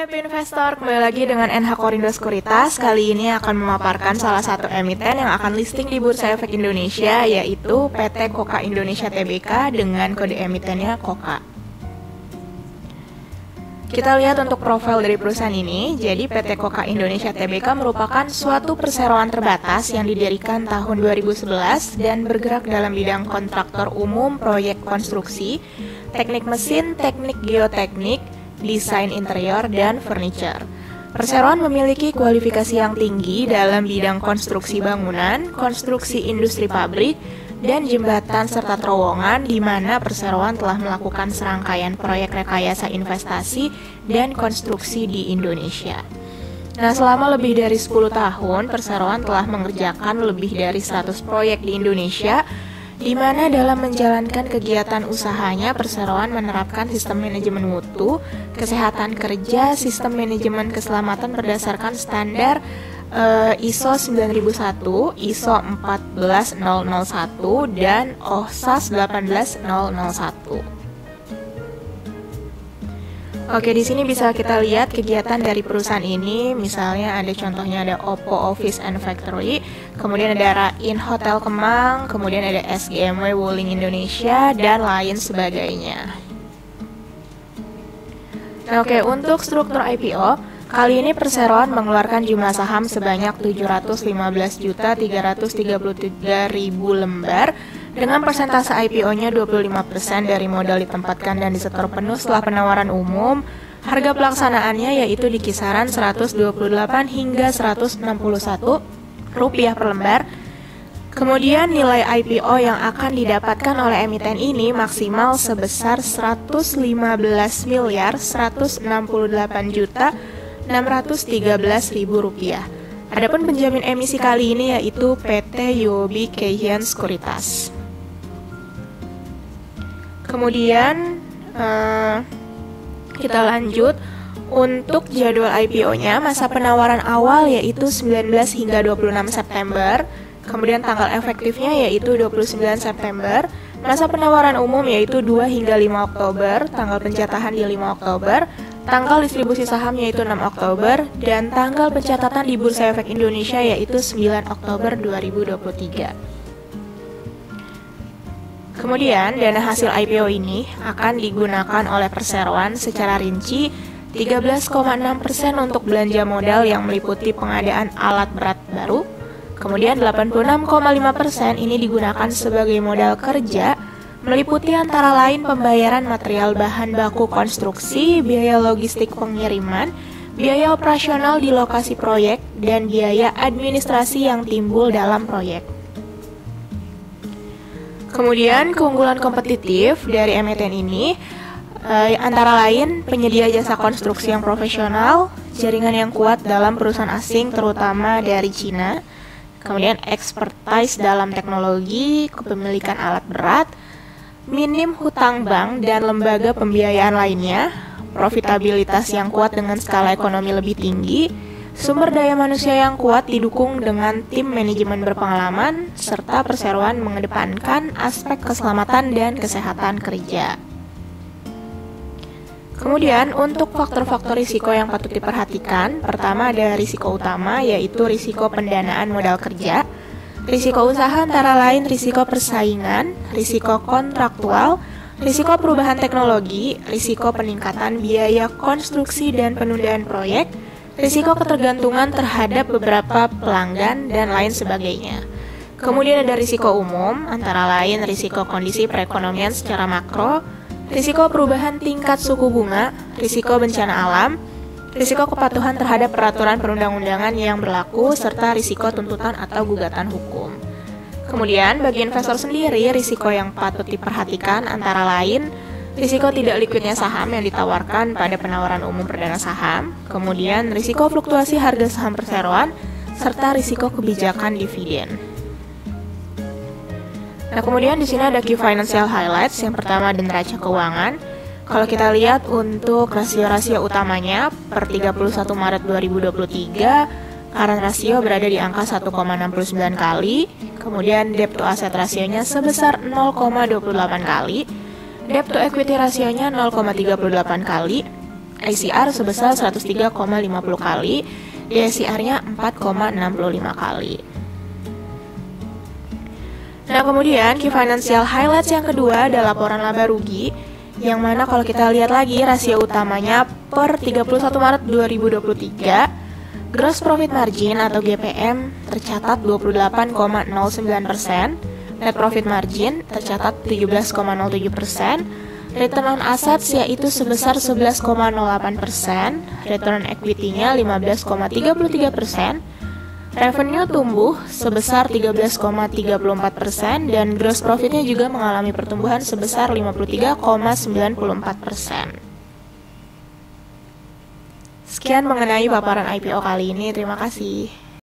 Happy Investor, kembali lagi dengan NH Korindo Sekuritas. Kali ini akan memaparkan salah satu emiten yang akan listing di Bursa Efek Indonesia, yaitu PT Koka Indonesia Tbk dengan kode emitennya KOKA. Kita lihat untuk profil dari perusahaan ini. Jadi PT Koka Indonesia Tbk merupakan suatu perseroan terbatas yang didirikan tahun 2011 dan bergerak dalam bidang kontraktor umum, proyek konstruksi, teknik mesin, teknik geoteknik, desain interior, dan furniture. Perseroan memiliki kualifikasi yang tinggi dalam bidang konstruksi bangunan, konstruksi industri pabrik, dan jembatan serta terowongan, di mana perseroan telah melakukan serangkaian proyek rekayasa investasi dan konstruksi di Indonesia. Nah, selama lebih dari 10 tahun, perseroan telah mengerjakan lebih dari 100 proyek di Indonesia, di mana dalam menjalankan kegiatan usahanya, perseroan menerapkan sistem manajemen mutu, kesehatan kerja, sistem manajemen keselamatan berdasarkan standar ISO 9001, ISO 14001, dan OHSAS 18001. Oke, di sini bisa kita lihat kegiatan dari perusahaan ini. Misalnya ada contohnya ada Oppo Office and Factory, kemudian ada Rain Hotel Kemang, kemudian ada SGMW Wuling Indonesia, dan lain sebagainya. Oke, untuk struktur IPO, kali ini perseroan mengeluarkan jumlah saham sebanyak 715.333.000 lembar dengan persentase IPO-nya 25% dari modal ditempatkan dan disetor penuh setelah penawaran umum. Harga pelaksanaannya yaitu di kisaran 128 hingga 161 rupiah per lembar. Kemudian nilai IPO yang akan didapatkan oleh emiten ini maksimal sebesar 115.168.613.000 rupiah. Adapun penjamin emisi kali ini yaitu PT UOB Kay Hian Sekuritas. Kemudian kita lanjut untuk jadwal IPO-nya. Masa penawaran awal yaitu 19 hingga 26 September. Kemudian tanggal efektifnya yaitu 29 September. Masa penawaran umum yaitu 2 hingga 5 Oktober. Tanggal pencatahan di 5 Oktober. Tanggal distribusi saham yaitu 6 Oktober. Dan tanggal pencatatan di Bursa Efek Indonesia yaitu 9 Oktober 2023. Kemudian, dana hasil IPO ini akan digunakan oleh perseroan secara rinci 13,6% untuk belanja modal yang meliputi pengadaan alat berat baru. Kemudian 86,5% ini digunakan sebagai modal kerja, meliputi antara lain pembayaran material bahan baku konstruksi, biaya logistik pengiriman, biaya operasional di lokasi proyek, dan biaya administrasi yang timbul dalam proyek. Kemudian keunggulan kompetitif dari emiten ini antara lain penyedia jasa konstruksi yang profesional, jaringan yang kuat dalam perusahaan asing terutama dari Cina, kemudian expertise dalam teknologi, kepemilikan alat berat, minim hutang bank dan lembaga pembiayaan lainnya, profitabilitas yang kuat dengan skala ekonomi lebih tinggi, sumber daya manusia yang kuat didukung dengan tim manajemen berpengalaman, serta perseroan mengedepankan aspek keselamatan dan kesehatan kerja. Kemudian untuk faktor-faktor risiko yang patut diperhatikan, pertama ada risiko utama yaitu risiko pendanaan modal kerja. Risiko usaha antara lain risiko persaingan, risiko kontraktual, risiko perubahan teknologi, risiko peningkatan biaya konstruksi dan penundaan proyek, risiko ketergantungan terhadap beberapa pelanggan, dan lain sebagainya. Kemudian ada risiko umum, antara lain risiko kondisi perekonomian secara makro, risiko perubahan tingkat suku bunga, risiko bencana alam, risiko kepatuhan terhadap peraturan perundang-undangan yang berlaku, serta risiko tuntutan atau gugatan hukum. Kemudian bagi investor sendiri, risiko yang patut diperhatikan antara lain risiko tidak likuidnya saham yang ditawarkan pada penawaran umum perdana saham, kemudian risiko fluktuasi harga saham perseroan, serta risiko kebijakan dividen. Nah, kemudian di sini ada key financial highlights. Yang pertama ada neraca keuangan. Kalau kita lihat untuk rasio-rasio utamanya per 31 Maret 2023, current rasio berada di angka 1,69 kali, kemudian debt to asset rasionya sebesar 0,28 kali, debt to equity rasionya 0,38 kali, ICR sebesar 103,50 kali, DSCR-nya 4,65 kali. Nah, kemudian key financial highlights yang kedua ada laporan laba rugi, yang mana kalau kita lihat lagi rasio utamanya per 31 Maret 2023, gross profit margin atau GPM tercatat 28,09%, net profit margin tercatat 17,07%, return on assets yaitu sebesar 11,08%, return on equity-nya 15,33%, revenue tumbuh sebesar 13,34% dan gross profit-nya juga mengalami pertumbuhan sebesar 53,94%. Sekian mengenai paparan IPO kali ini, terima kasih.